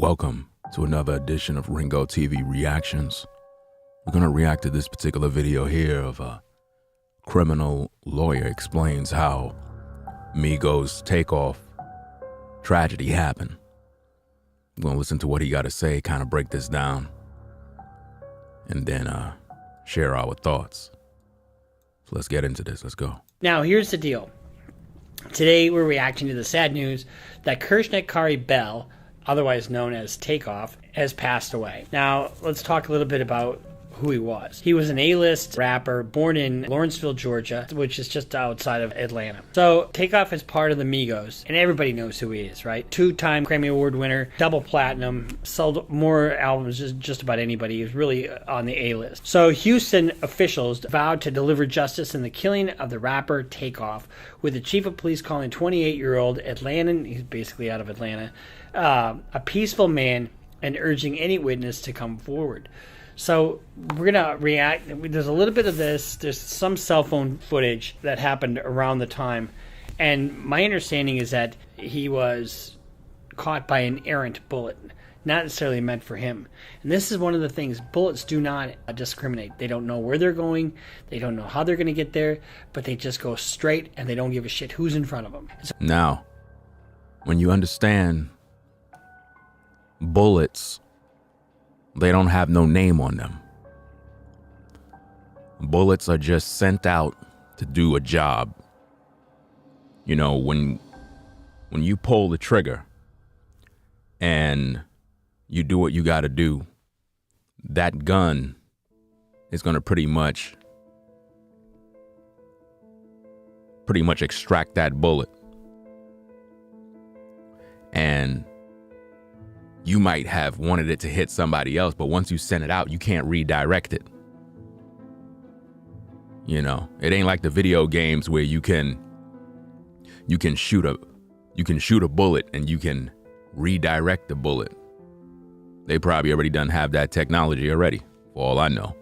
Welcome to another edition of Ringo TV Reactions. We're going to react to this particular video here of a criminal lawyer explains how MIGOS TAKEOFF tragedy happened. We're going to listen to what he got to say, kind of break this down, and then share our thoughts. So let's get into this. Let's go. Now, here's the deal. Today, we're reacting to the sad news that Kershnet Kari Bell, otherwise known as TAKEOFF, has passed away. Now, let's talk a little bit about who he was. He was an A-list rapper born in Lawrenceville, Georgia, which is just outside of Atlanta. So, TAKEOFF is part of the MIGOS, and everybody knows who he is, right? Two-time Grammy Award winner, double platinum, sold more albums than just about anybody. He was really on the A-list. So, Houston officials vowed to deliver justice in the killing of the rapper TAKEOFF, with the chief of police calling 28-year-old Atlantan, he's basically out of Atlanta, a peaceful man, and urging any witness to come forward. So we're going to react. There's a little bit of this. There's some cell phone footage that happened around the time. And my understanding is that he was caught by an errant bullet, not necessarily meant for him. And this is one of the things. Bullets do not discriminate. They don't know where they're going. They don't know how they're going to get there. But they just go straight, and they don't give a shit who's in front of them. Now, when you understand bullets, they don't have no name on them. Bullets are just sent out to do a job. You know, when you pull the trigger and you do what you got to do, that gun is going to pretty much extract that bullet. And you might have wanted it to hit somebody else, but once you send it out, you can't redirect it. You know, it ain't like the video games where you can shoot a bullet and you can redirect the bullet. They probably already done have that technology already, for all I know.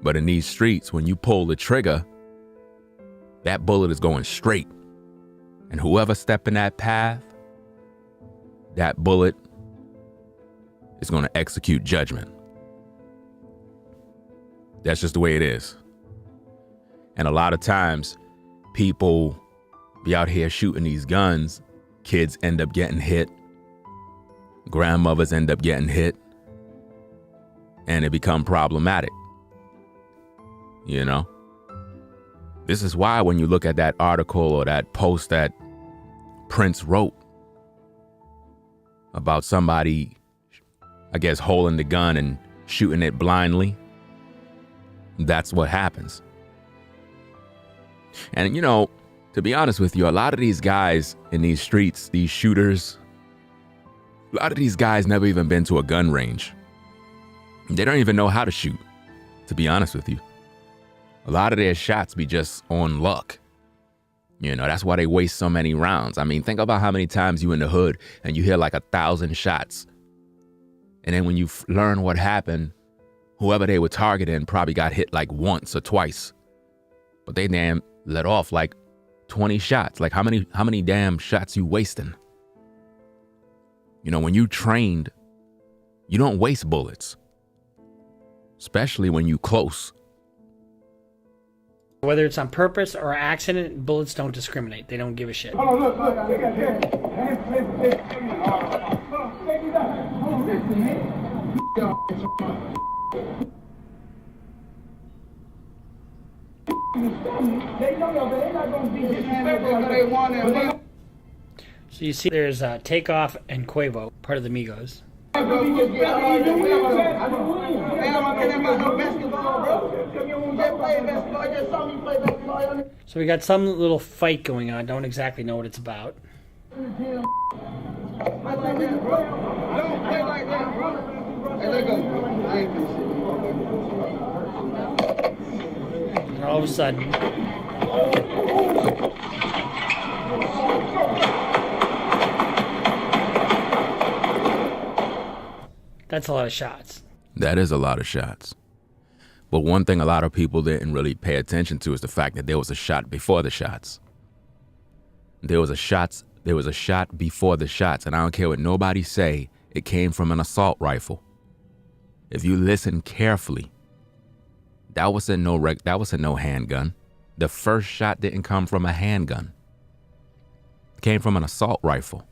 But in these streets, when you pull the trigger, that bullet is going straight. And whoever step in that path, that bullet is going to execute judgment. That's just the way it is. And a lot of times, people be out here shooting these guns. Kids end up getting hit. Grandmothers end up getting hit. And it become problematic. You know? This is why when you look at that article or that post that Prince wrote about somebody, I guess, holding the gun and shooting it blindly, that's what happens. And, you know, to be honest with you, a lot of these guys in these streets, these shooters, a lot of these guys never even been to a gun range. They don't even know how to shoot, to be honest with you. A lot of their shots be just on luck. You know, that's why they waste so many rounds. I mean, think about how many times you in the hood and you hear like 1,000 shots. And then when you learn what happened, whoever they were targeting probably got hit like once or twice. But they damn let off like 20 shots. Like how many damn shots you wasting? You know, when you trained, you don't waste bullets. Especially when you close. Whether it's on purpose or accident, bullets don't discriminate. They don't give a shit. So you see there's TAKEOFF and Quavo, part of the MIGOS. So we got some little fight going on. Don't exactly know what it's about. And all of a sudden, that's a lot of shots. That is a lot of shots. But one thing a lot of people didn't really pay attention to is the fact that there was a shot before the shots. There was a shots there was a shot before the shots, and I don't care what nobody say, it came from an assault rifle. If you listen carefully, that wasn't no handgun. The first shot didn't come from a handgun. It came from an assault rifle.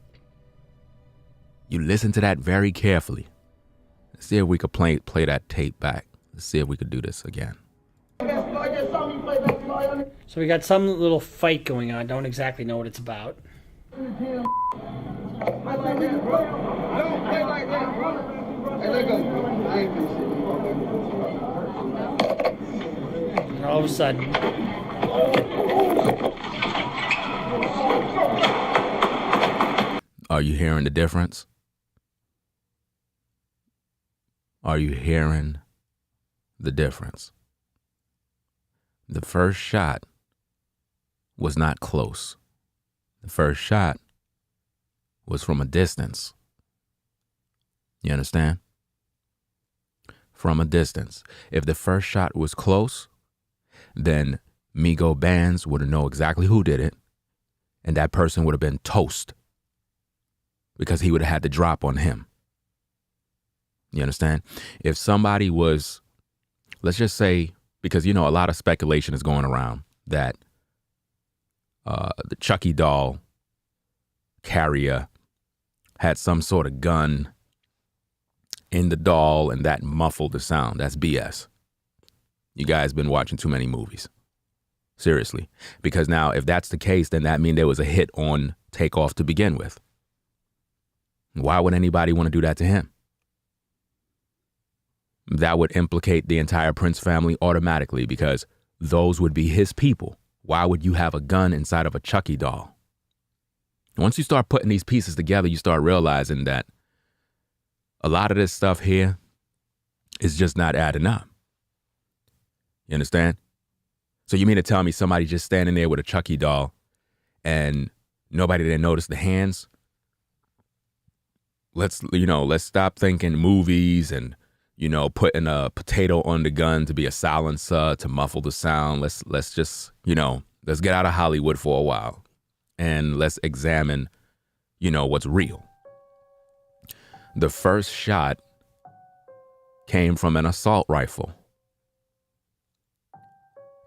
You listen to that very carefully. Let's see if we could play that tape back. Let's see if we could do this again. So we got some little fight going on. Don't exactly know what it's about. And all of a sudden, are you hearing the difference? Are you hearing the difference? The first shot was not close. The first shot was from a distance. You understand? From a distance. If the first shot was close, then MIGOS bands would know exactly who did it, and that person would have been toast because he would have had to drop on him. You understand? If somebody was, let's just say, because, you know, a lot of speculation is going around that the Chucky doll carrier had some sort of gun in the doll and that muffled the sound. That's BS. You guys been watching too many movies. Seriously. Because now if that's the case, then that means there was a hit on TAKEOFF to begin with. Why would anybody want to do that to him? That would implicate the entire Prince family automatically because those would be his people. Why would you have a gun inside of a Chucky doll? Once you start putting these pieces together, you start realizing that a lot of this stuff here is just not adding up. You understand? So you mean to tell me somebody just standing there with a Chucky doll and nobody didn't notice the hands? Let's stop thinking movies and, putting a potato on the gun to be a silencer to muffle the sound. Let's just, let's get out of Hollywood for a while and let's examine, what's real. The first shot came from an assault rifle.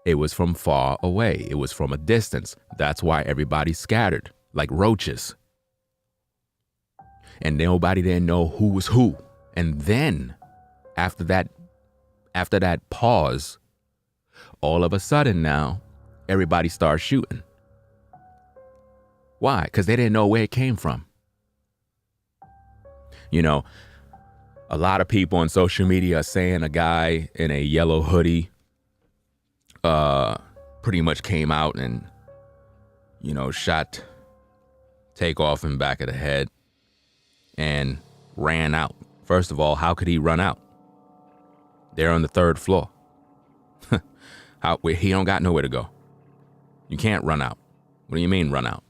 It was from far away. It was from a distance. That's why everybody's scattered like roaches. And nobody didn't know who was who. And then after that pause, all of a sudden now, everybody starts shooting. Why? Because they didn't know where it came from. A lot of people on social media are saying a guy in a yellow hoodie pretty much came out and, shot TAKEOFF in the back of the head and ran out. First of all, how could he run out? They're on the 3rd floor. He don't got nowhere to go. You can't run out. What do you mean run out?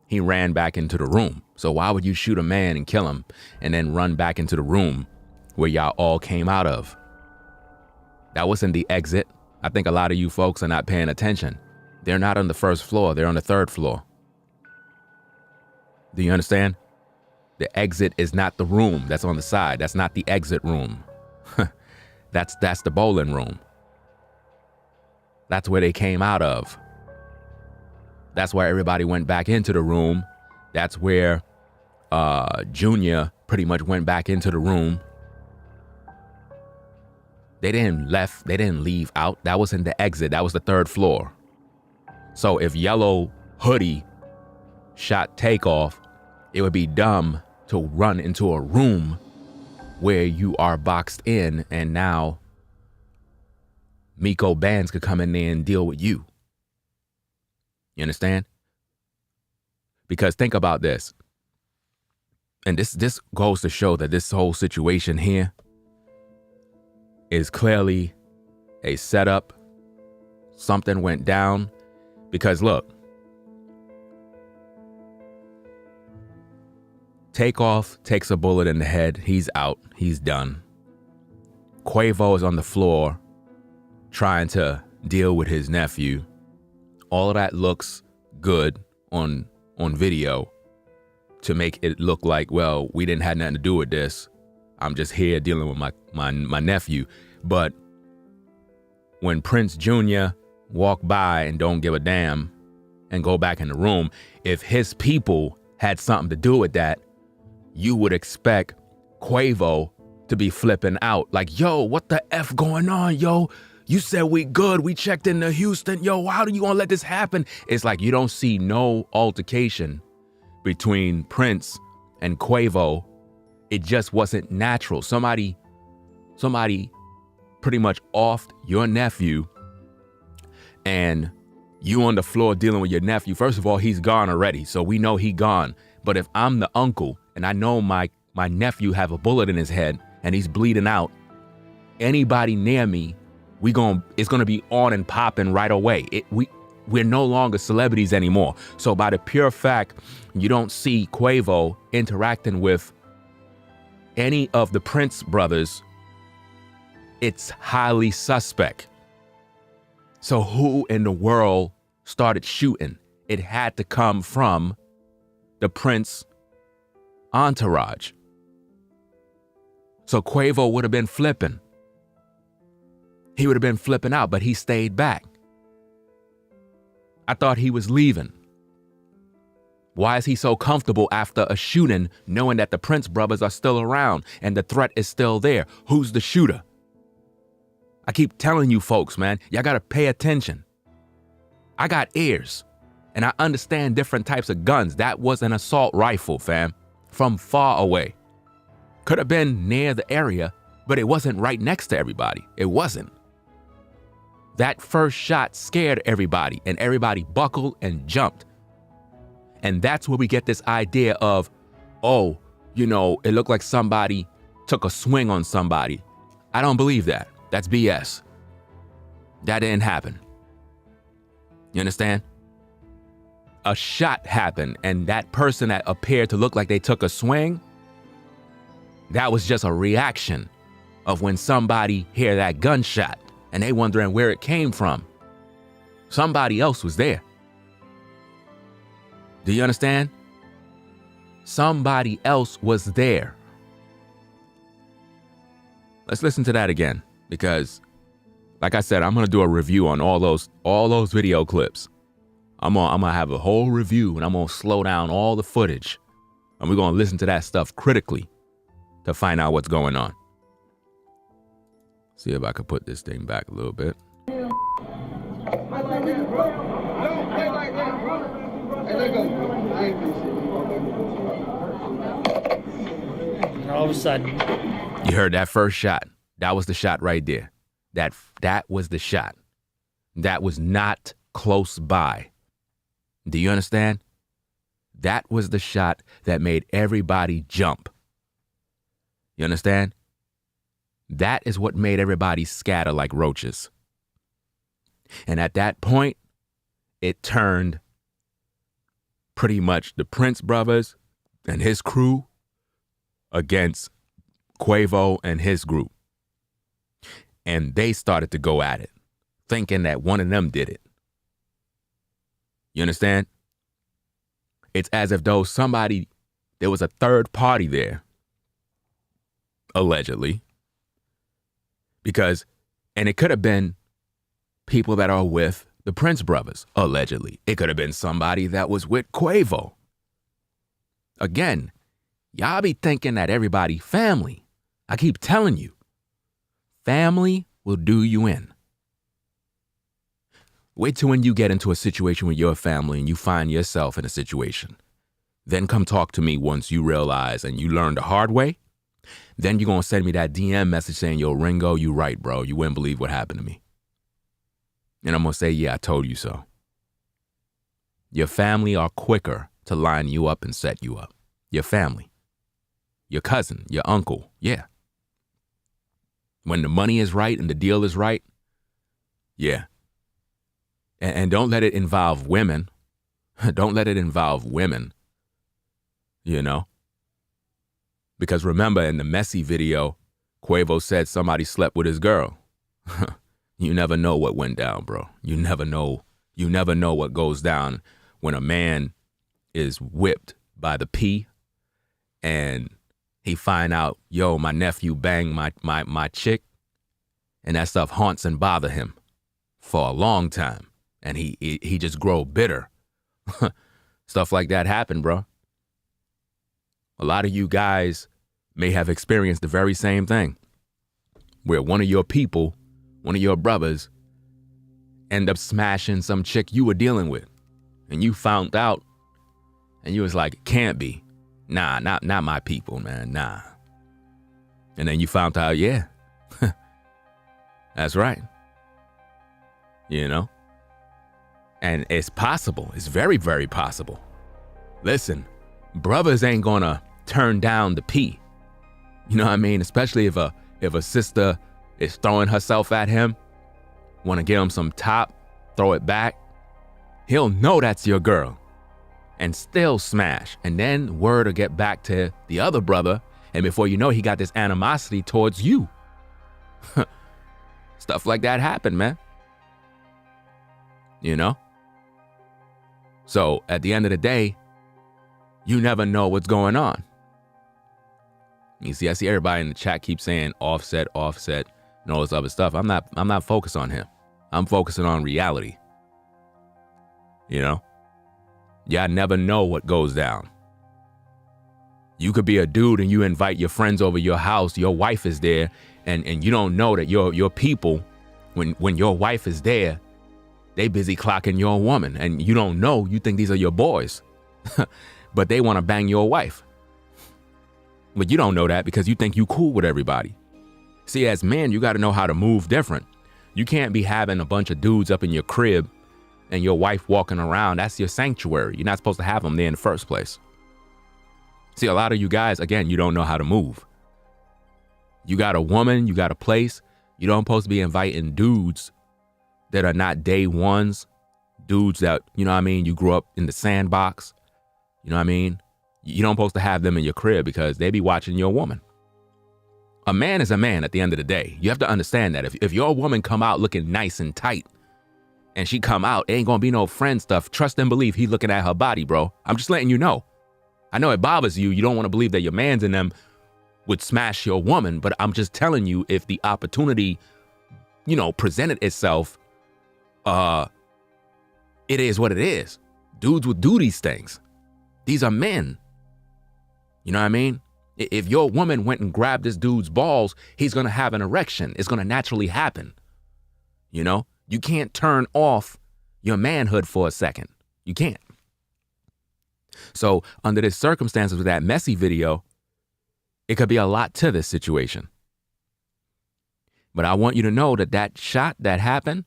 He ran back into the room. So why would you shoot a man and kill him and then run back into the room where y'all all came out of? That wasn't the exit. I think a lot of you folks are not paying attention. They're not on the 1st floor. They're on the 3rd floor. Do you understand? The exit is not the room that's on the side. That's not the exit room. That's the bowling room. That's where they came out of. That's why everybody went back into the room. That's where Junior pretty much went back into the room. They didn't leave out. That wasn't the exit. That was the 3rd floor. So if Yellow Hoodie shot TAKEOFF, it would be dumb to run into a room where you are boxed in and now MIGOS bands could come in there and deal with you. You understand? Because think about this. And this goes to show that this whole situation here is clearly a setup. Something went down. Because look, TAKEOFF takes a bullet in the head. He's out. He's done. Quavo is on the floor trying to deal with his nephew. All of that looks good on on video to make it look like, well, we didn't have nothing to do with this. I'm just here dealing with my nephew. But when Prince Jr. walk by and don't give a damn and go back in the room, if his people had something to do with that, you would expect Quavo to be flipping out like, yo, what the F going on, yo? You said we good. We checked into Houston. Yo, how do you gonna let this happen? It's like you don't see no altercation between Prince and Quavo. It just wasn't natural. Somebody pretty much offed your nephew, and you on the floor dealing with your nephew. First of all, he's gone already, so we know he gone. But if I'm the uncle and I know my nephew have a bullet in his head and he's bleeding out, anybody near me, it's gonna be on and popping right away. We're no longer celebrities anymore. So by the pure fact you don't see Quavo interacting with any of the Prince brothers, it's highly suspect. So who in the world started shooting? It had to come from the Prince entourage. So Quavo would have been flipping. He would have been flipping out, but he stayed back. I thought he was leaving. Why is he so comfortable after a shooting, knowing that the Prince brothers are still around and the threat is still there? Who's the shooter? I keep telling you folks, man, y'all gotta pay attention. I got ears and I understand different types of guns. That was an assault rifle, fam, from far away. Could have been near the area, but it wasn't right next to everybody. It wasn't. That first shot scared everybody and everybody buckled and jumped. And that's where we get this idea of, oh, you know, it looked like somebody took a swing on somebody. I don't believe that. That's BS. That didn't happen. You understand? A shot happened, and that person that appeared to look like they took a swing, that was just a reaction of when somebody hear that gunshot and they wondering where it came from. Somebody else was there. Do you understand? Somebody else was there. Let's listen to that again, because like I said, I'm gonna do a review on all those video clips. I'm gonna have a whole review, and I'm gonna slow down all the footage, and we're gonna listen to that stuff critically to find out what's going on. See if I can put this thing back a little bit. And all of a sudden, you heard that first shot. That was the shot right there. That was the shot. That was not close by. Do you understand? That was the shot that made everybody jump. You understand? That is what made everybody scatter like roaches. And at that point, it turned pretty much the Prince brothers and his crew against Quavo and his group. And they started to go at it, thinking that one of them did it. You understand? It's as if though there was a third party there, allegedly. And it could have been people that are with the Prince brothers, allegedly. It could have been somebody that was with Quavo. Again, y'all be thinking that everybody family. I keep telling you, family will do you in. Wait till when you get into a situation with your family and you find yourself in a situation. Then come talk to me once you realize and you learn the hard way. Then you're going to send me that DM message saying, yo, Ringo, you right, bro. You wouldn't believe what happened to me. And I'm going to say, yeah, I told you so. Your family are quicker to line you up and set you up. Your family, your cousin, your uncle. Yeah. When the money is right and the deal is right. Yeah. And don't let it involve women. Don't let it involve women. You know? Because remember, in the Messy video, Quavo said somebody slept with his girl. You never know what went down, bro. You never know. You never know what goes down when a man is whipped by the P, and he find out, yo, my nephew banged my chick, and that stuff haunts and bother him for a long time, and he just grow bitter. Stuff like that happen, bro. A lot of you guys may have experienced the very same thing, where one of your people, one of your brothers, end up smashing some chick you were dealing with, and you found out, and you was like, it can't be. Nah, not my people, man, nah. And then you found out, yeah, that's right. You know? And it's possible. It's very, very possible. Listen, brothers ain't gonna turn down the P. You know what I mean? Especially if a sister is throwing herself at him, want to give him some top, throw it back. He'll know that's your girl and still smash. And then word will get back to the other brother. And before you know, he got this animosity towards you. Stuff like that happen, man. You know? So at the end of the day, you never know what's going on. You see, I see everybody in the chat keep saying Offset, and all this other stuff. I'm not focused on him. I'm focusing on reality. You know? Y'all never know what goes down. You could be a dude and you invite your friends over your house, your wife is there, and you don't know that your people, when your wife is there, they busy clocking your woman, and you don't know, you think these are your boys. But they want to bang your wife. But you don't know that because you think you cool with everybody. See, as men, you got to know how to move different. You can't be having a bunch of dudes up in your crib and your wife walking around. That's your sanctuary. You're not supposed to have them there in the first place. See, a lot of you guys, again, you don't know how to move. You got a woman, you got a place. You don't supposed to be inviting dudes that are not day ones, dudes that, you know what I mean, you grew up in the sandbox. You know what I mean? You don't supposed to have them in your crib because they be watching your woman. A man is a man at the end of the day. You have to understand that. If your woman come out looking nice and tight and she come out, it ain't gonna be no friend stuff. Trust and believe he looking at her body, bro. I'm just letting you know. I know it bothers you. You don't want to believe that your mans in them would smash your woman, but I'm just telling you, if the opportunity, you know, presented itself, it is what it is. Dudes would do these things. These are men. You know what I mean? If your woman went and grabbed this dude's balls, he's going to have an erection. It's going to naturally happen. You know, you can't turn off your manhood for a second. You can't. So under the circumstances with that messy video, it could be a lot to this situation. But I want you to know that that shot that happened,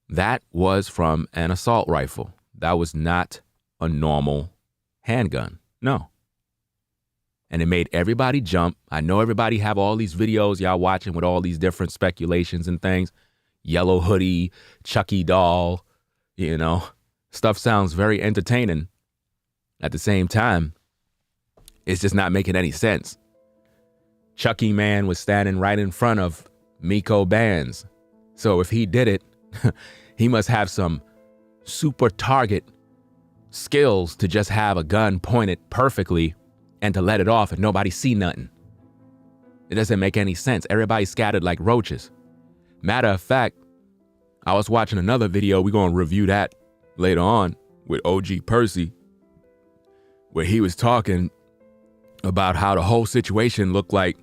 that was from an assault rifle. That was not a normal handgun. No. And it made everybody jump. I know everybody have all these videos y'all watching with all these different speculations and things. Yellow hoodie, Chucky doll, you know. Stuff sounds very entertaining. At the same time, it's just not making any sense. Chucky man was standing right in front of Miko bands. So if he did it, he must have some super target skills to just have a gun pointed perfectly and to let it off and nobody see nothing. It doesn't make any sense. Everybody's scattered like roaches. Matter of fact, I was watching another video. We're going to review that later on with OG Percy, where he was talking about how the whole situation looked like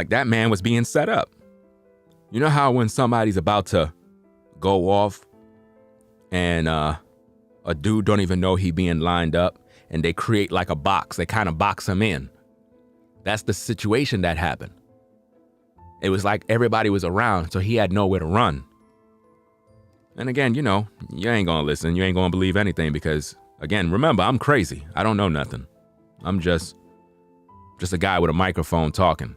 that man was being set up. You know how when somebody's about to go off and a dude don't even know he being lined up and they create like a box, they kind of box him in. That's the situation that happened. It was like everybody was around, so he had nowhere to run. And again, you know, you ain't gonna listen, you ain't gonna believe anything because, again, remember, I'm crazy. I don't know nothing. I'm just a guy with a microphone talking.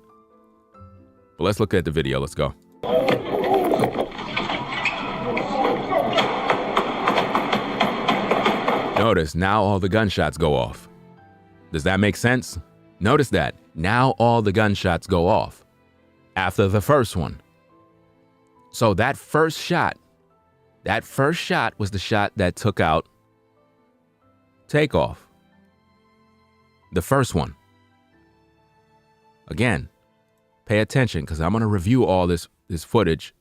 But let's look at the video. Let's go. Notice now all the gunshots go off. Does that make sense? Notice that. Now all the gunshots go off after the first one. So that first shot was the shot that took out Takeoff. The first one. Again, pay attention because I'm going to review all this footage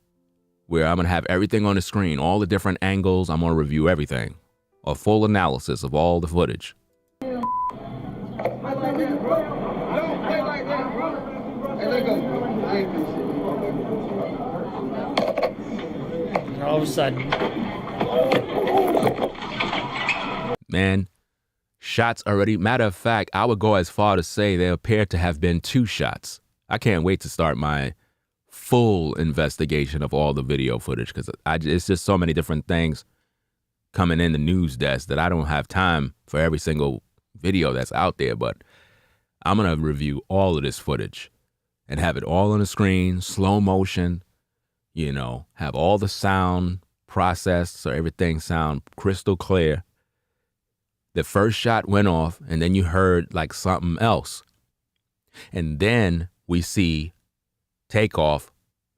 where I'm going to have everything on the screen, all the different angles. I'm going to review everything. A full analysis of all the footage. All of a sudden. Man, shots already. Matter of fact, I would go as far to say there appear to have been 2 shots. I can't wait to start my full investigation of all the video footage because it's just so many different things coming in the news desk that I don't have time for every single video that's out there. But I'm going to review all of this footage and have it all on the screen, slow motion, you know, have all the sound processed so everything sound crystal clear. The first shot went off and then you heard like something else. And then we see Takeoff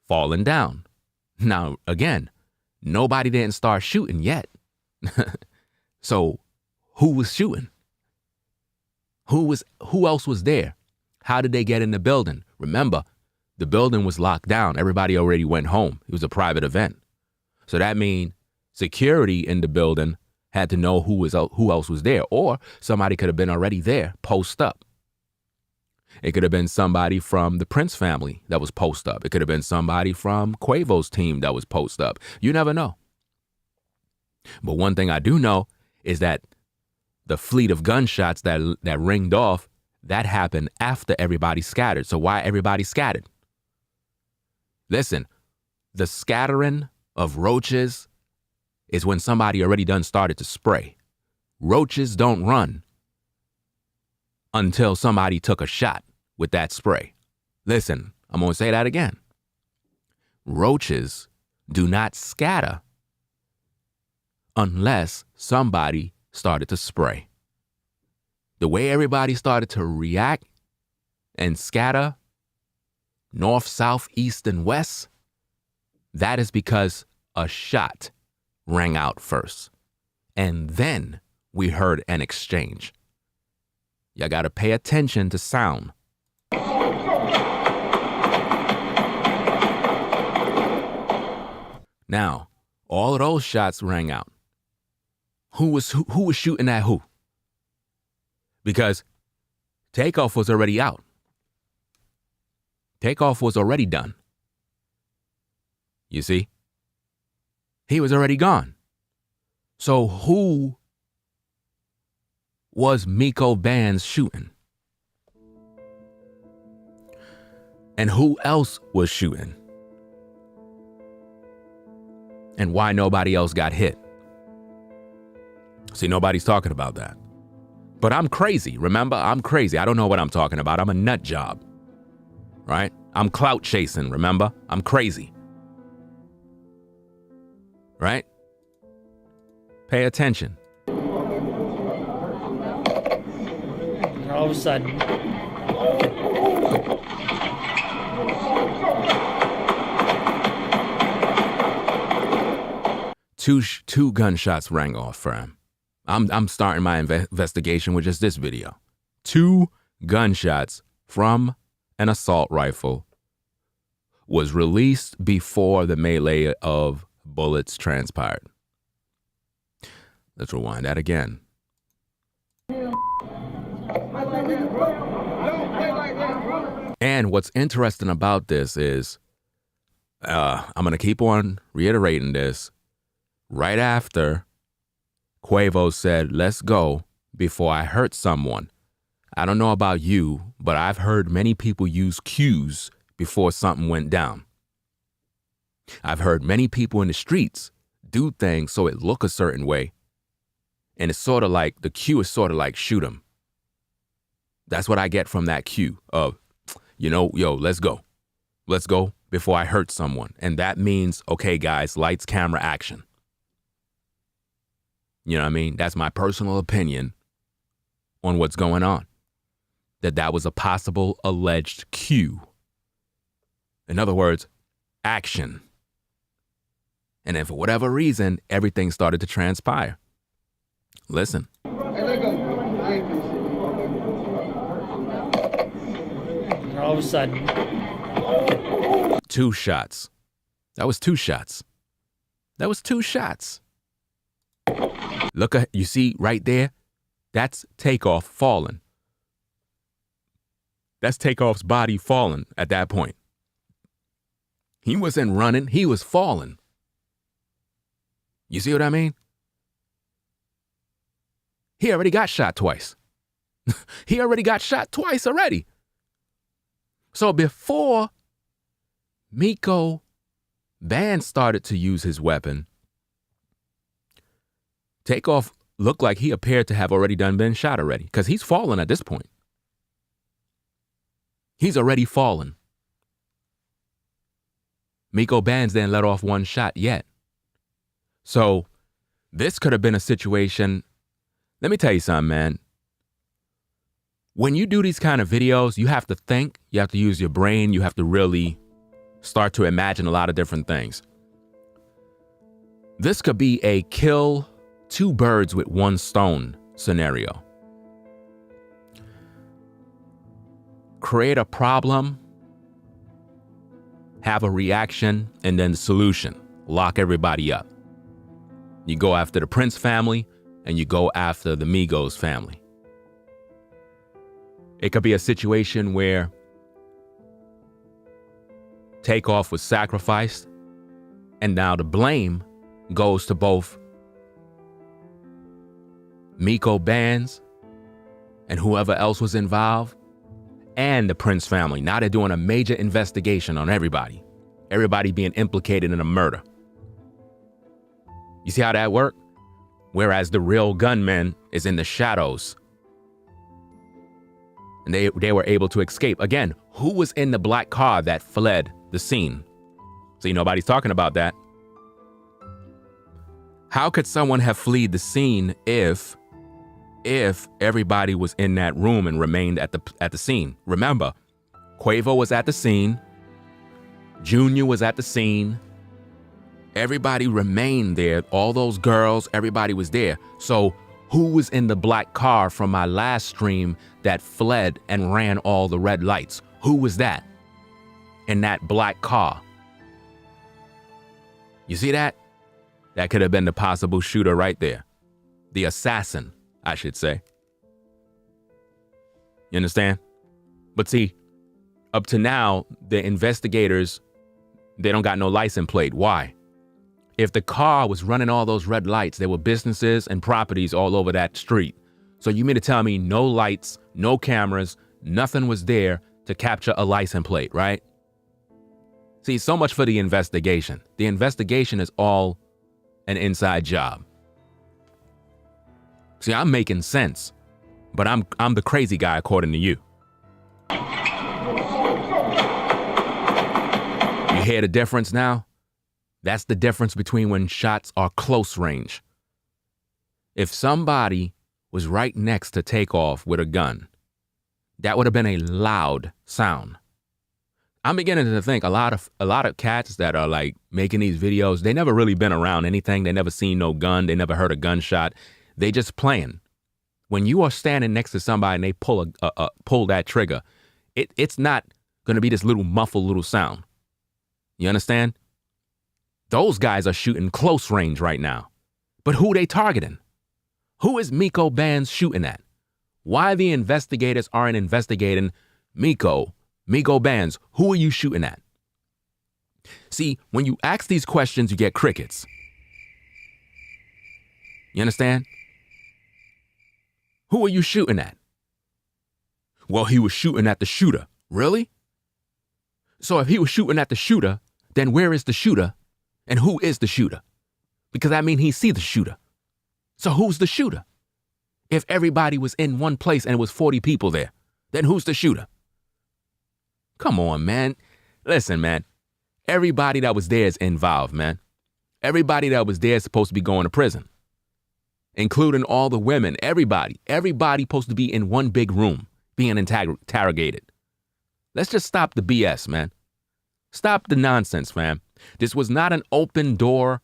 falling down. Now, again, nobody didn't start shooting yet. So who was shooting? Who else was there? How did they get in the building? Remember, the building was locked down. Everybody already went home. It was a private event. So that means security in the building had to know who else was there, or somebody could have been already there, post up. It could have been somebody from the Prince family that was post up. It could have been somebody from Quavo's team that was post up. You never know. But one thing I do know is that the fleet of gunshots that ringed off, that happened after everybody scattered. So why everybody scattered? Listen, the scattering of roaches is when somebody already done started to spray. Roaches don't run until somebody took a shot with that spray. Listen, I'm going to say that again. Roaches do not scatter unless somebody started to spray. The way everybody started to react and scatter north, south, east, and west, that is because a shot rang out first. And then we heard an exchange. You got to pay attention to sound. Now, all of those shots rang out. Who was shooting at who? Because Takeoff was already out. Takeoff was already done. You see? He was already gone. So who was Miko Band's shooting? And who else was shooting? And why nobody else got hit? See, nobody's talking about that. But I'm crazy. Remember, I'm crazy. I don't know what I'm talking about. I'm a nut job. Right? I'm clout chasing. Remember? I'm crazy. Right? Pay attention. All of a sudden. Two gunshots rang off for him. I'm starting my investigation with just this video. 2 gunshots from an assault rifle was released before the melee of bullets transpired. Let's rewind that again. And what's interesting about this is, I'm going to keep on reiterating this. Right after Quavo said, "Let's go," before I hurt someone. I don't know about you, but I've heard many people use cues before something went down. I've heard many people in the streets do things so it look a certain way. And it's sort of like, the cue is sort of like shoot 'em. That's what I get from that cue of, let's go. Let's go before I hurt someone. And that means, okay, guys, lights, camera, action. You know what I mean? That's my personal opinion on what's going on. That was a possible alleged cue. In other words, action. And then for whatever reason, everything started to transpire. Listen. Hey, let go. all of a sudden, 2 shots. That was 2 shots. That was 2 shots. Look, you see right there? That's Takeoff falling. That's Takeoff's body falling at that point. He wasn't running, he was falling. You see what I mean? He already got shot twice. He already got shot twice already. So before Miko Band started to use his weapon, Takeoff looked like he appeared to have already been shot already, because he's fallen at this point. He's already fallen. Miko Bands didn't let off 1 shot yet. So this could have been a situation. Let me tell you something, man. When you do these kind of videos, you have to think, you have to use your brain, you have to really start to imagine a lot of different things. This could be a kill 2 birds with 1 stone scenario. Create a problem, have a reaction, and then the solution. Lock everybody up. You go after the Prince family, and you go after the MIGOS family. It could be a situation where Takeoff was sacrificed, and now the blame goes to both Miko Bands and whoever else was involved and the Prince family. Now they're doing a major investigation on everybody. Everybody being implicated in a murder. You see how that worked? Whereas the real gunman is in the shadows. And they were able to escape. Again, who was in the black car that fled the scene? See, nobody's talking about that. How could someone have fled the scene if everybody was in that room and remained at the scene? Remember, Quavo was at the scene. Junior was at the scene. Everybody remained there. All those girls, everybody was there. So who was in the black car from my last stream that fled and ran all the red lights? Who was that in that black car? You see that? That could have been the possible shooter right there. The assassin, I should say. You understand? But see, up to now, the investigators, they don't got no license plate. Why? If the car was running all those red lights, there were businesses and properties all over that street. So you mean to tell me no lights, no cameras, nothing was there to capture a license plate, right? See, so much for the investigation. The investigation is all an inside job. See, I'm making sense, but I'm the crazy guy according to you. You hear the difference now? That's the difference between when shots are close range. If somebody was right next to Takeoff with a gun, that would have been a loud sound. I'm beginning to think a lot of cats that are like making these videos, they never really been around anything. They never seen no gun. They never heard a gunshot. They just playing. When you are standing next to somebody and they pull that trigger, it's not going to be this little muffled little sound. You understand? Those guys are shooting close range right now. But who they targeting? Who is Miko Bands shooting at? Why the investigators aren't investigating Miko Bands? Who are you shooting at? See, when you ask these questions, you get crickets. You understand? Who are you shooting at? Well, he was shooting at the shooter. Really? So if he was shooting at the shooter, then where is the shooter? And who is the shooter? Because I mean, he see the shooter. So who's the shooter? If everybody was in one place and it was 40 people there, then who's the shooter? Come on, man. Listen, man. Everybody that was there is involved, man. Everybody that was there is supposed to be going to prison. Including all the women, everybody supposed to be in one big room being interrogated. Let's just stop the BS, man. Stop the nonsense, fam. This was not an open door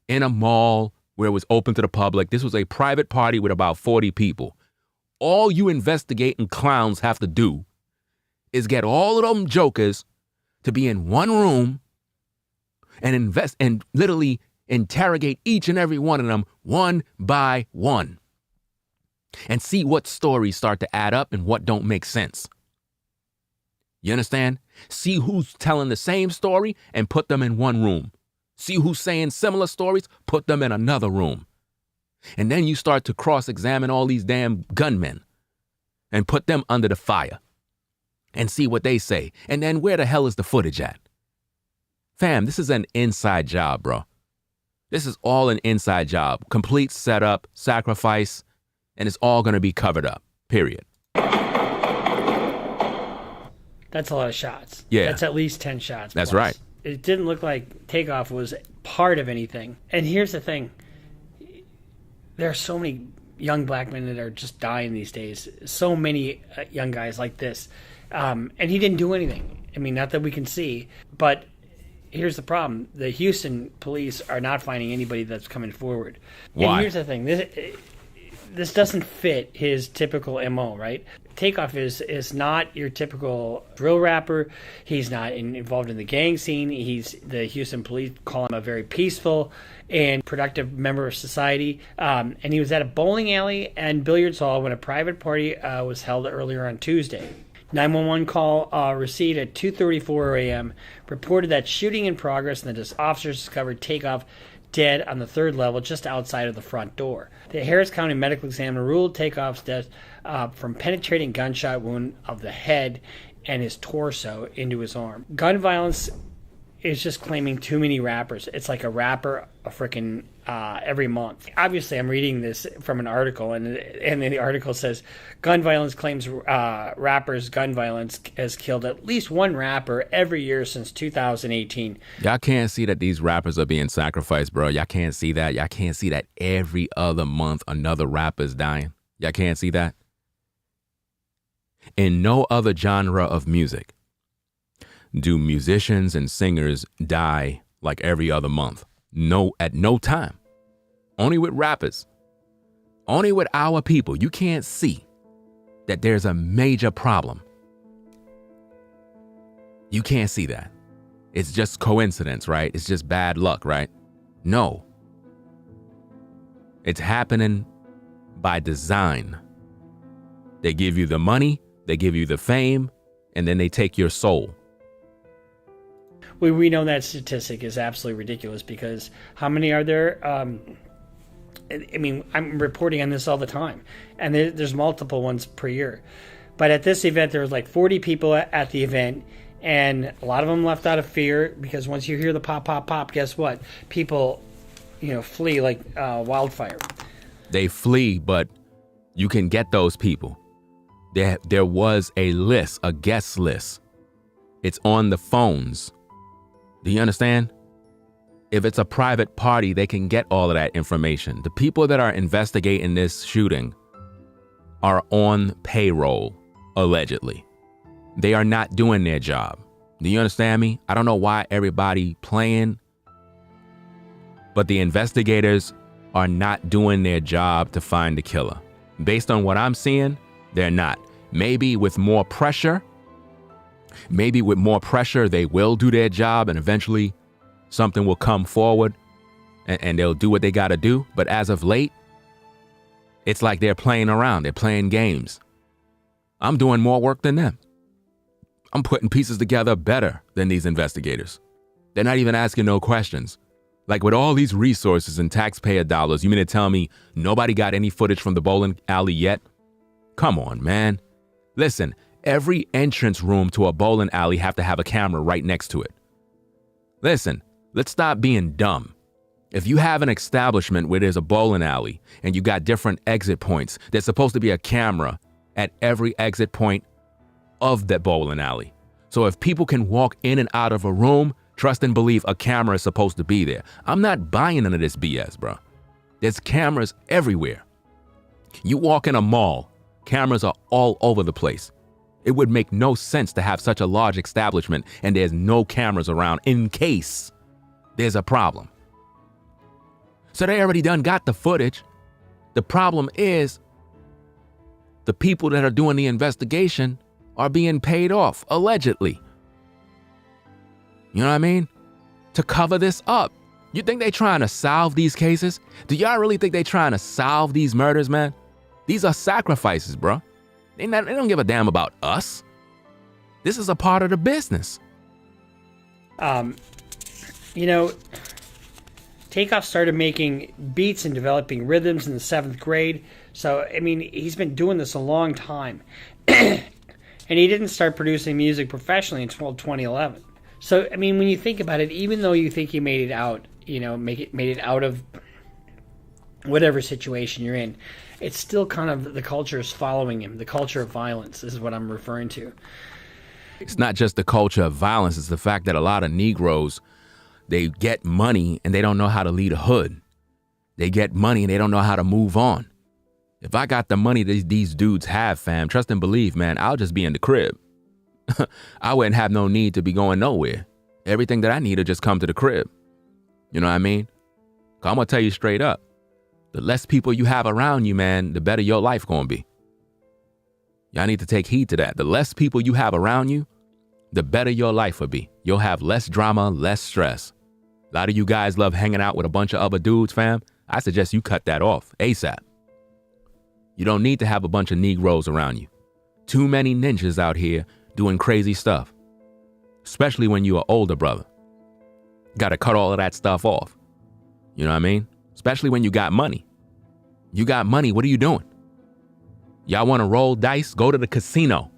in a mall where it was open to the public. This was a private party with about 40 people. All you investigating clowns have to do is get all of them jokers to be in one room and invest and literally interrogate each and every one of them one by one and see what stories start to add up and what don't make sense. You understand? See who's telling the same story and put them in one room. See who's saying similar stories, put them in another room. And then you start to cross-examine all these damn gunmen and put them under the fire and see what they say. And then where the hell is the footage at? Fam, this is an inside job, bro. This is all an inside job. Complete setup, sacrifice, and it's all going to be covered up, period. That's a lot of shots. Yeah. That's at least 10 shots. That's plus. right. It didn't look like TAKEOFF was part of anything. And here's the thing. There are so many young black men that are just dying these days. So many young guys like this. And he didn't do anything. I mean, not that we can see. But here's the problem. The Houston police are not finding anybody that's coming forward. Why? And here's the thing. This doesn't fit his typical MO, right? TAKEOFF is not your typical drill rapper. He's not involved in the gang scene. The Houston police call him a very peaceful and productive member of society. And he was at a bowling alley and billiards hall when a private party was held earlier on Tuesday. 911 call received at 2:34 a.m. reported that shooting in progress and that officers discovered TAKEOFF dead on the third level just outside of the front door. The Harris County medical examiner ruled TAKEOFF's death from penetrating gunshot wound of the head and his torso into his arm. Gun violence is just claiming too many rappers. It's like a rapper every month. Obviously, I'm reading this from an article, and the article says gun violence claims rappers gun violence has killed at least one rapper every year since 2018. Y'all can't see that these rappers are being sacrificed, bro. Y'all can't see that. Y'all can't see that every other month another rapper's dying. Y'all can't see that. In no other genre of music do musicians and singers die like every other month. No, at no time. Only with rappers. Only with our people. You can't see that there's a major problem. You can't see that. It's just coincidence, right? It's just bad luck, right? No. It's happening by design. They give you the money, they give you the fame, and then they take your soul. We know that statistic is absolutely ridiculous because how many are there? I mean, I'm reporting on this all the time, and there's multiple ones per year. But at this event, there was like 40 people at the event, and a lot of them left out of fear because once you hear the pop, pop, pop, guess what? People, flee like wildfire. They flee, but you can get those people. There was a list, a guest list. It's on the phones. Do you understand? If it's a private party, they can get all of that information. The people that are investigating this shooting are on payroll, allegedly. They are not doing their job. Do you understand me? I don't know why everybody playing, but the investigators are not doing their job to find the killer. Based on what I'm seeing, they're not. Maybe with more pressure, they will do their job and eventually something will come forward and they'll do what they got to do. But as of late, it's like they're playing around. They're playing games. I'm doing more work than them. I'm putting pieces together better than these investigators. They're not even asking no questions. Like with all these resources and taxpayer dollars, you mean to tell me nobody got any footage from the bowling alley yet? Come on, man. Listen, every entrance room to a bowling alley have to have a camera right next to it. Listen, let's stop being dumb. If you have an establishment where there's a bowling alley and you got different exit points, there's supposed to be a camera at every exit point of that bowling alley. So if people can walk in and out of a room, trust and believe a camera is supposed to be there. I'm not buying none of this BS, bro. There's cameras everywhere. You walk in a mall, cameras are all over the place. It would make no sense to have such a large establishment and there's no cameras around in case there's a problem. So they already done got the footage. The problem is the people that are doing the investigation are being paid off, allegedly. You know what I mean? To cover this up. You think they trying to solve these cases? Do y'all really think they trying to solve these murders, man? These are sacrifices, bro. They don't give a damn about us. This is a part of the business. You know, TAKEOFF started making beats and developing rhythms in the 7th grade. So, I mean, he's been doing this a long time. And he didn't start producing music professionally until 2011. So, I mean, when you think about it, even though you think he made it out, you know, made it out of whatever situation you're in, it's still kind of the culture is following him. The culture of violence is what I'm referring to. It's not just the culture of violence. It's the fact that a lot of Negroes, they get money and they don't know how to lead a hood. They get money and they don't know how to move on. If I got the money that these dudes have, fam, trust and believe, man, I'll just be in the crib. I wouldn't have no need to be going nowhere. Everything that I need will just come to the crib. You know what I mean? 'Cause I'm going to tell you straight up. The less people you have around you, man, the better your life going to be. Y'all need to take heed to that. The less people you have around you, the better your life will be. You'll have less drama, less stress. A lot of you guys love hanging out with a bunch of other dudes, fam. I suggest you cut that off ASAP. You don't need to have a bunch of Negroes around you. Too many ninjas out here doing crazy stuff, especially when you're an older brother. Got to cut all of that stuff off. You know what I mean? Especially when you got money. You got money, what are you doing? Y'all want to roll dice? Go to the casino.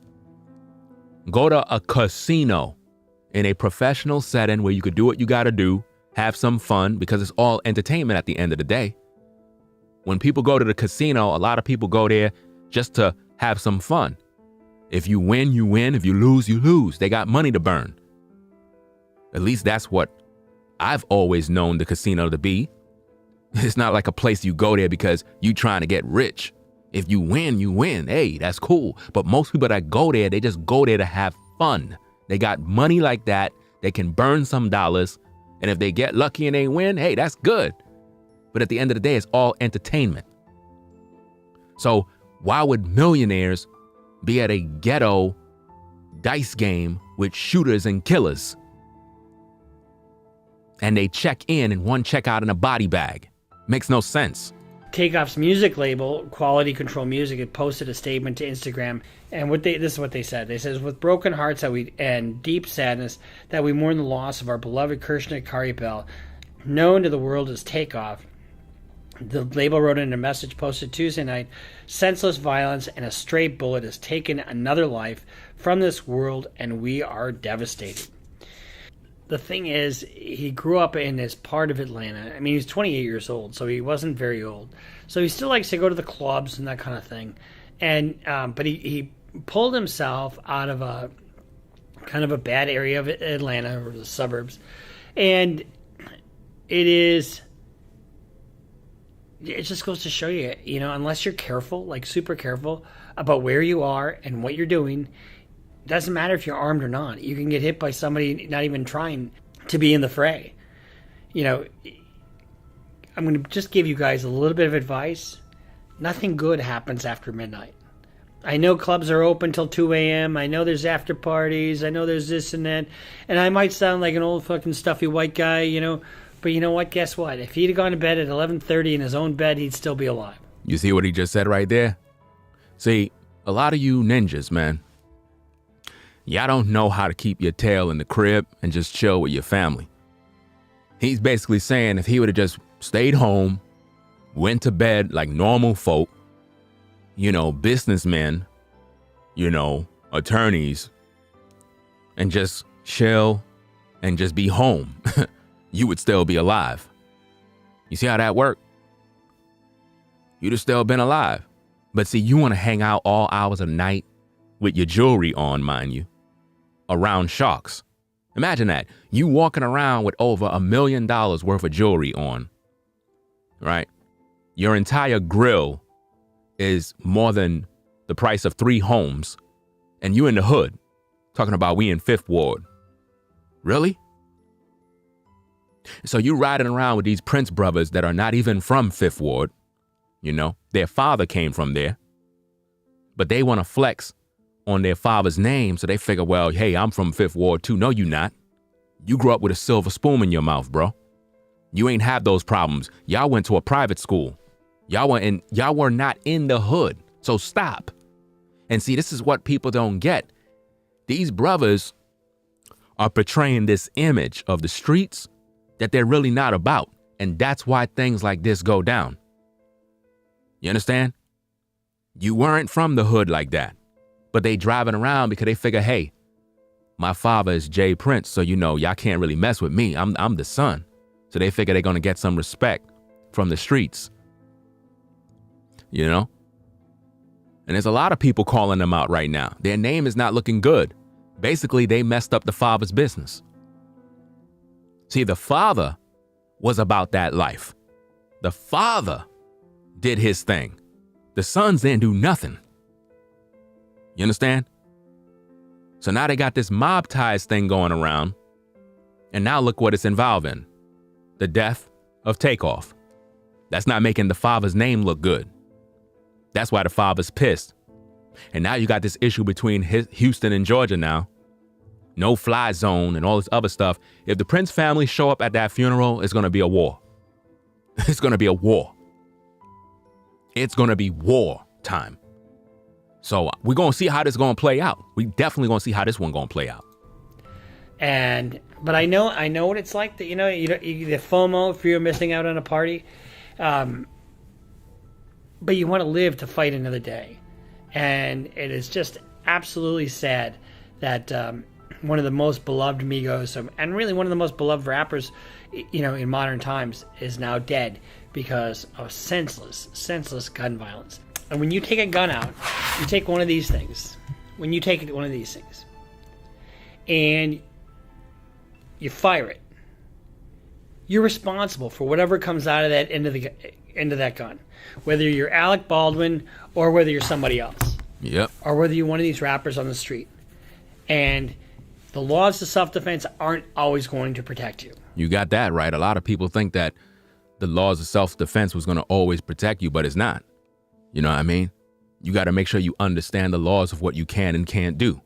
Go to a casino in a professional setting where you could do what you got to do, have some fun, because it's all entertainment at the end of the day. When people go to the casino, a lot of people go there just to have some fun. If you win, you win. If you lose, you lose. They got money to burn. At least that's what I've always known the casino to be. It's not like a place you go there because you trying to get rich. If you win, you win. Hey, that's cool. But most people that go there, they just go there to have fun. They got money like that. They can burn some dollars. And if they get lucky and they win, hey, that's good. But at the end of the day, it's all entertainment. So why would millionaires be at a ghetto dice game with shooters and killers? And they check in and one check out in a body bag. Makes no sense. TAKEOFF's music label, Quality Control Music, had posted a statement to Instagram, and this is what they said. They says, "With broken hearts and deep sadness that we mourn the loss of our beloved Kirshnik Karibel, known to the world as TAKEOFF." The label wrote in a message posted Tuesday night, "Senseless violence and a stray bullet has taken another life from this world, and we are devastated." The thing is, he grew up in this part of Atlanta. I mean, he's 28 years old, so he wasn't very old. So he still likes to go to the clubs and that kind of thing. And but he pulled himself out of a kind of a bad area of Atlanta, or the suburbs. And it just goes to show you, you know, unless you're careful, like super careful about where you are and what you're doing, it doesn't matter if you're armed or not. You can get hit by somebody not even trying to be in the fray. You know, I'm going to just give you guys a little bit of advice. Nothing good happens after midnight. I know clubs are open till 2 a.m. I know there's after parties. I know there's this and that. And I might sound like an old fucking stuffy white guy, you know. But you know what? Guess what? If he'd have gone to bed at 11:30 in his own bed, he'd still be alive. You see what he just said right there? See, a lot of you ninjas, man, y'all don't know how to keep your tail in the crib and just chill with your family. He's basically saying if he would have just stayed home, went to bed like normal folk, you know, businessmen, you know, attorneys, and just chill and just be home, you would still be alive. You see how that worked? You'd have still been alive. But see, you want to hang out all hours of the night with your jewelry on, mind you, around sharks. Imagine that. You walking around with over $1 million worth of jewelry on, right? Your entire grill is more than the price of 3 homes, and you in the hood talking about we in 5th Ward. Really? So you riding around with these Prince brothers that are not even from 5th Ward. You know, their father came from there, but they want to flex on their father's name. So they figure, well, hey, I'm from Fifth Ward too. No, you not. You grew up with a silver spoon in your mouth, bro. You ain't have those problems. Y'all went to a private school. Y'all were not in the hood. So stop. And see, this is what people don't get. These brothers are portraying this image of the streets that they're really not about. And that's why things like this go down. You understand? You weren't from the hood like that. But they driving around because they figure, hey, my father is Jay Prince. So, y'all can't really mess with me. I'm the son. So they figure they're going to get some respect from the streets. And there's a lot of people calling them out right now. Their name is not looking good. Basically, they messed up the father's business. See, the father was about that life. The father did his thing. The sons didn't do nothing. You understand? So now they got this mob ties thing going around. And now look what it's involving. The death of TAKEOFF. That's not making the father's name look good. That's why the father's pissed. And now you got this issue between Houston and Georgia now. No fly zone and all this other stuff. If the Prince family show up at that funeral, it's going to be a war. It's going to be a war. It's going to be war time. So we're going to see how this is going to play out. We definitely going to see how this one going to play out. But I know what it's like that, you the FOMO, fear of missing out on a party. But you want to live to fight another day. And it is just absolutely sad that one of the most beloved MIGOS and really one of the most beloved rappers, in modern times is now dead because of senseless gun violence. And when you take a gun out, you take one of these things. When you take one of these things and you fire it, you're responsible for whatever comes out of that end of that gun. Whether you're Alec Baldwin or whether you're somebody else. Yep. Or whether you're one of these rappers on the street. And the laws of self-defense aren't always going to protect you. You got that right. A lot of people think that the laws of self-defense was going to always protect you, but it's not. You know what I mean? You got to make sure you understand the laws of what you can and can't do.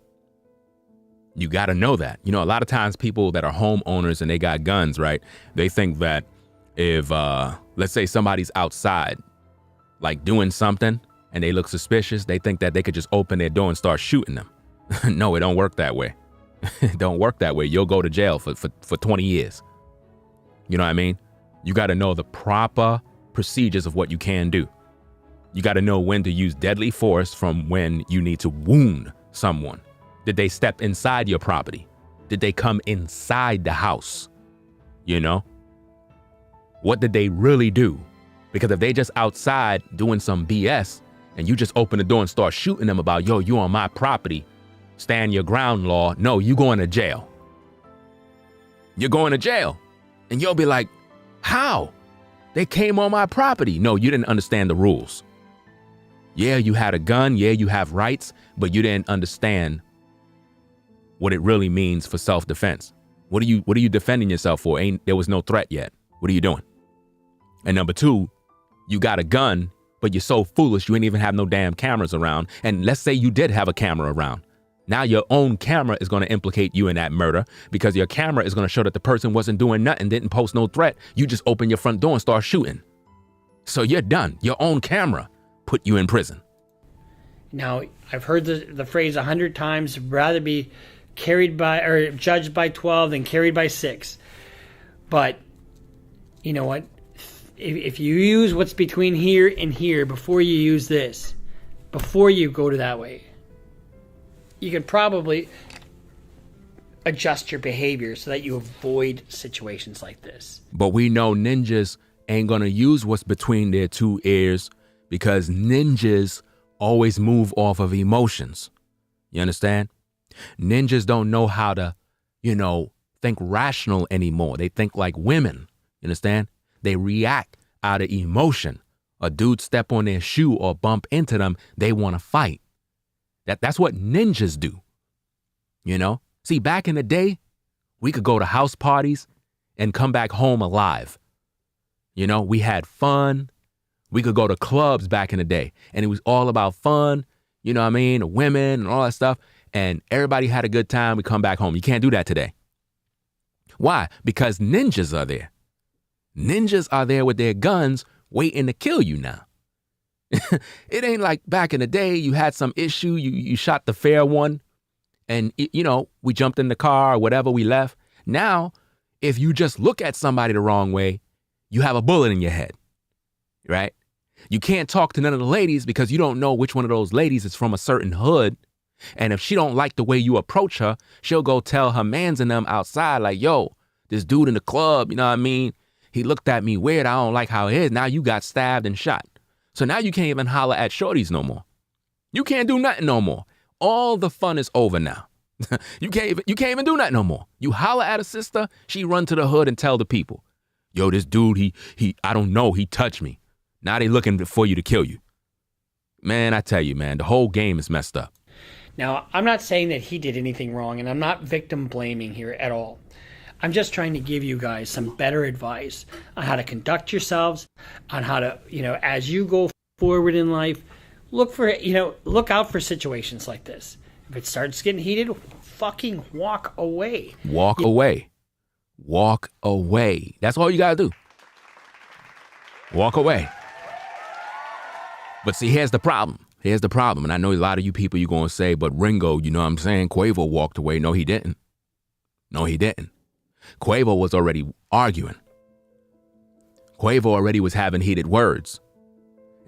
You got to know that. A lot of times people that are homeowners and they got guns, right? They think that if, let's say somebody's outside, like doing something and they look suspicious, they think that they could just open their door and start shooting them. No, it don't work that way. It don't work that way. You'll go to jail for 20 years. You know what I mean? You got to know the proper procedures of what you can do. You got to know when to use deadly force from when you need to wound someone. Did they step inside your property? Did they come inside the house? What did they really do? Because if they just outside doing some BS and you just open the door and start shooting them about, yo, you on my property, stand your ground law. No, you going to jail. You're going to jail. And you'll be like, how? They came on my property. No, you didn't understand the rules. Yeah, you had a gun. Yeah, you have rights, but you didn't understand what it really means for self-defense. What are you defending yourself for? There was no threat yet. What are you doing? And number two, you got a gun, but you're so foolish you ain't even have no damn cameras around. And let's say you did have a camera around. Now your own camera is going to implicate you in that murder because your camera is going to show that the person wasn't doing nothing, didn't pose no threat. You just open your front door and start shooting. So you're done. Your own camera put you in prison. Now, I've heard the phrase 100 times, rather be carried by or judged by 12 than carried by 6. But you know what? If you use what's between here and here before you use this, before you go to that way, you could probably adjust your behavior so that you avoid situations like this. But we know ninjas ain't gonna use what's between their two ears because ninjas always move off of emotions. You understand? Ninjas don't know how to, think rational anymore. They think like women. You understand? They react out of emotion. A dude step on their shoe or bump into them, they want to fight. That's what ninjas do. See, back in the day, we could go to house parties and come back home alive. We had fun. We could go to clubs back in the day, and it was all about fun. you know what I mean, women and all that stuff, and everybody had a good time. We come back home. You can't do that today. Why? Because ninjas are there. Ninjas are there with their guns waiting to kill you now. It ain't like back in the day you had some issue, you shot the fair one, and, you know, we jumped in the car or whatever, we left. Now, if you just look at somebody the wrong way, you have a bullet in your head, right? You can't talk to none of the ladies because you don't know which one of those ladies is from a certain hood. And if she don't like the way you approach her, she'll go tell her mans and them outside like, yo, this dude in the club, you know what I mean? He looked at me weird. I don't like how it is. Now you got stabbed and shot. So now you can't even holler at shorties no more. You can't do nothing no more. All the fun is over now. You can't even do nothing no more. You holler at a sister, she run to the hood and tell the people, yo, this dude, he I don't know, he touched me. Now they looking for you to kill you. Man, I tell you, man, the whole game is messed up. Now, I'm not saying that he did anything wrong, and I'm not victim blaming here at all. I'm just trying to give you guys some better advice on how to conduct yourselves, on how to, you know, as you go forward in life, look out for situations like this. If it starts getting heated, fucking walk away. Walk away. Walk away. That's all you gotta do. Walk away. But see, here's the problem. And I know a lot of you people, you're going to say, but Ringo, you know what I'm saying? Quavo walked away. No, he didn't. Quavo was already arguing. Quavo already was having heated words.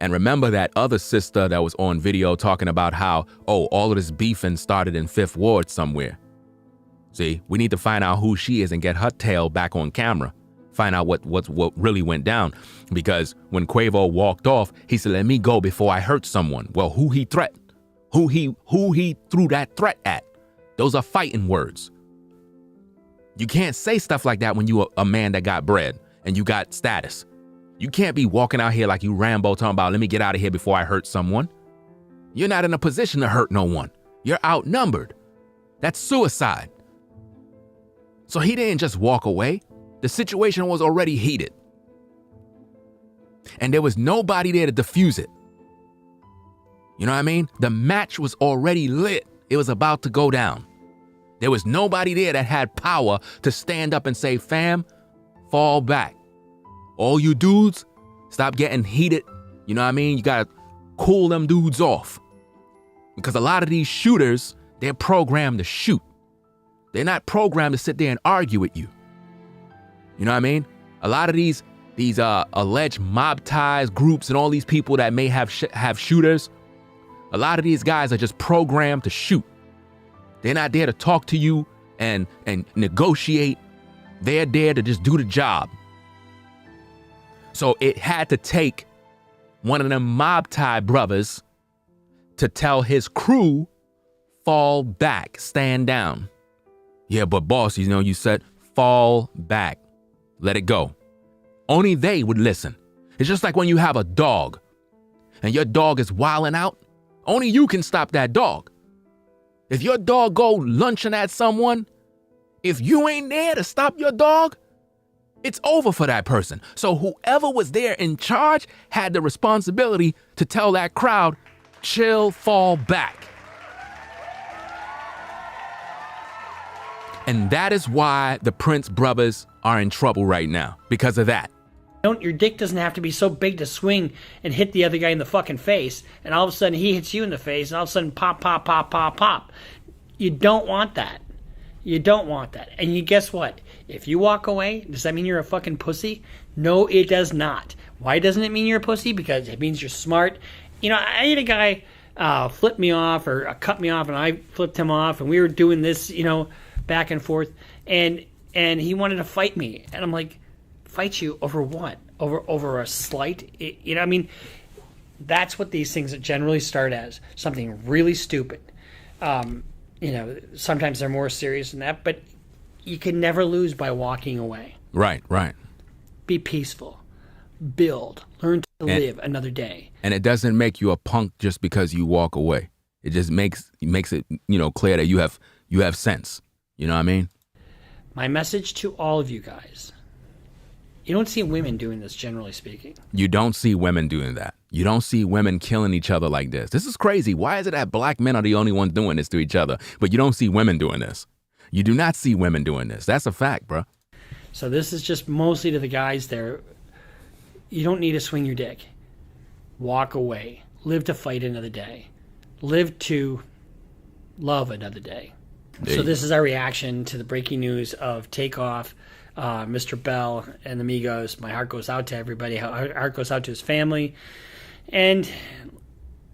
And remember that other sister that was on video talking about how, all of this beefing started in Fifth Ward somewhere. See, we need to find out who she is and get her tail back on camera. Find out what really went down. Because when Quavo walked off, he said, let me go before I hurt someone. Well, who he threatened? Who he threw that threat at? Those are fighting words. You can't say stuff like that when you are a man that got bread and you got status. You can't be walking out here like you Rambo talking about, let me get out of here before I hurt someone. You're not in a position to hurt no one. You're outnumbered. That's suicide. So he didn't just walk away. The situation was already heated. And there was nobody there to defuse it. You know what I mean? The match was already lit. It was about to go down. There was nobody there that had power to stand up and say, fam, fall back. All you dudes, stop getting heated. You know what I mean? You got to cool them dudes off. Because a lot of these shooters, they're programmed to shoot. They're not programmed to sit there and argue with you. You know what I mean? A lot of these alleged mob ties groups and all these people that may have shooters, a lot of these guys are just programmed to shoot. They're not there to talk to you and negotiate. They're there to just do the job. So it had to take one of them mob tie brothers to tell his crew, fall back, stand down. Yeah, but boss, you know, you said fall back, let it go. Only they would listen. It's just like when you have a dog and your dog is wilding out, only you can stop that dog. If your dog go lunching at someone, if you ain't there to stop your dog, it's over for that person. So whoever was there in charge had the responsibility to tell that crowd, chill, fall back. And that is why the Prince brothers are in trouble right now, because of that. Your dick doesn't have to be so big to swing and hit the other guy in the fucking face, and all of a sudden he hits you in the face, and all of a sudden pop, pop, pop, pop, pop. You don't want that. You don't want that. And you guess what? If you walk away, does that mean you're a fucking pussy? No, it does not. Why doesn't it mean you're a pussy? Because it means you're smart. You know, I had a guy flip me off or cut me off, and I flipped him off, and we were doing this, you know, back and forth, and he wanted to fight me, and I'm like, fight you over what? Over a slight? You know, I mean, that's what these things generally start as, something really stupid. You know, sometimes they're more serious than that, but you can never lose by walking away. Right. Be peaceful. Build. Learn to live another day. And it doesn't make you a punk just because you walk away. It just makes it, you know, clear that you have sense. You know what I mean? My message to all of you guys, You don't see women doing this, generally speaking. You don't see women doing that. You don't see women killing each other like this. This is crazy. Why is it that black men are the only ones doing this to each other, but you don't see women doing this? You do not see women doing this. That's a fact, bro. So this is just mostly to the guys there. You don't need to swing your dick. Walk away. Live to fight another day. Live to love another day. So this is our reaction to the breaking news of Takeoff, Mr. Bell, and the MIGOS. My heart goes out to everybody. My heart goes out to his family. And,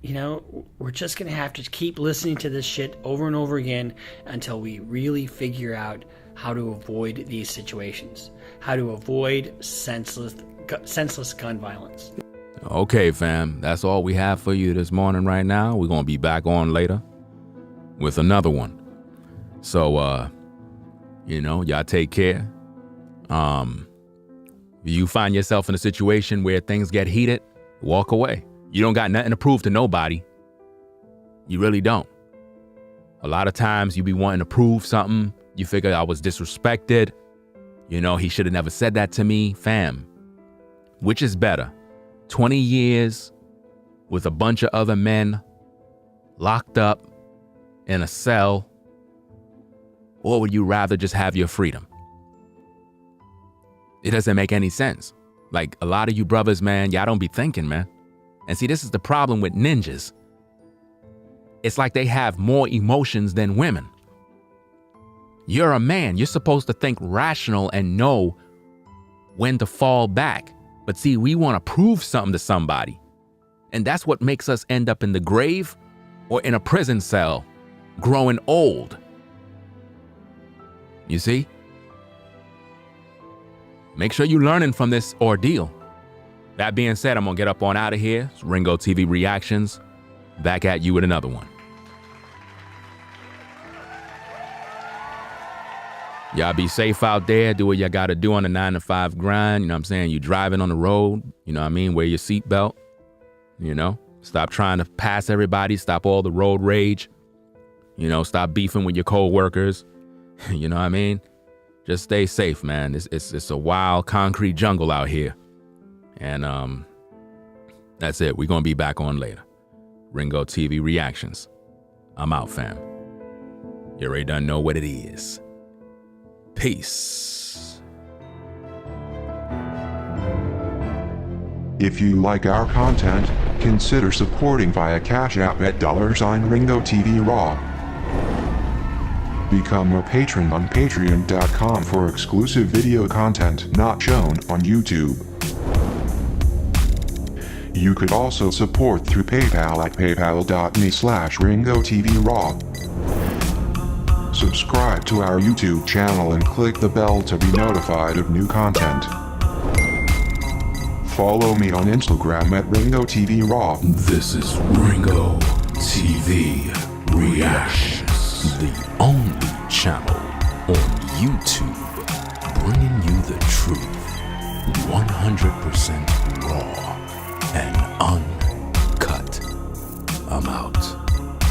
you know, we're just going to have to keep listening to this shit over and over again until we really figure out how to avoid these situations, how to avoid senseless gun violence. Okay, fam. That's all we have for you this morning right now. We're going to be back on later with another one. So, you know, y'all take care. You find yourself in a situation where things get heated, walk away. You don't got nothing to prove to nobody. You really don't. A lot of times you be wanting to prove something. You figure I was disrespected. You know, he should have never said that to me. Fam, which is better? 20 years with a bunch of other men locked up in a cell, or would you rather just have your freedom? It doesn't make any sense. Like, a lot of you brothers, man, y'all don't be thinking, man. And see, this is the problem with ninjas. It's like they have more emotions than women. You're a man. You're supposed to think rational and know when to fall back. But see, we want to prove something to somebody. And that's what makes us end up in the grave or in a prison cell, growing old. You see? Make sure you're learning from this ordeal. That being said, I'm going to get up on out of here. It's Ringo TV Reactions. Back at you with another one. Y'all be safe out there. Do what you got to do on the 9-to-5 grind. You know what I'm saying? You driving on the road. You know what I mean? Wear your seatbelt. You know? Stop trying to pass everybody. Stop all the road rage. You know? Stop beefing with your co-workers. You know what I mean? Just stay safe, man. It's a wild concrete jungle out here. And that's it. We're going to be back on later. Ringo TV Reactions. I'm out, fam. You already done know what it is. Peace. If you like our content, consider supporting via Cash App at $Ringo TV Raw. Become a patron on patreon.com for exclusive video content not shown on YouTube. You could also support through PayPal at paypal.me/RingoTVRaw. Subscribe to our YouTube channel and click the bell to be notified of new content. Follow me on Instagram at Ringo TV Raw. This is Ringo TV Reactions, the only channel on YouTube bringing you the truth, 100% raw and uncut. I'm out.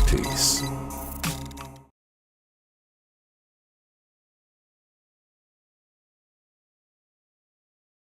Peace.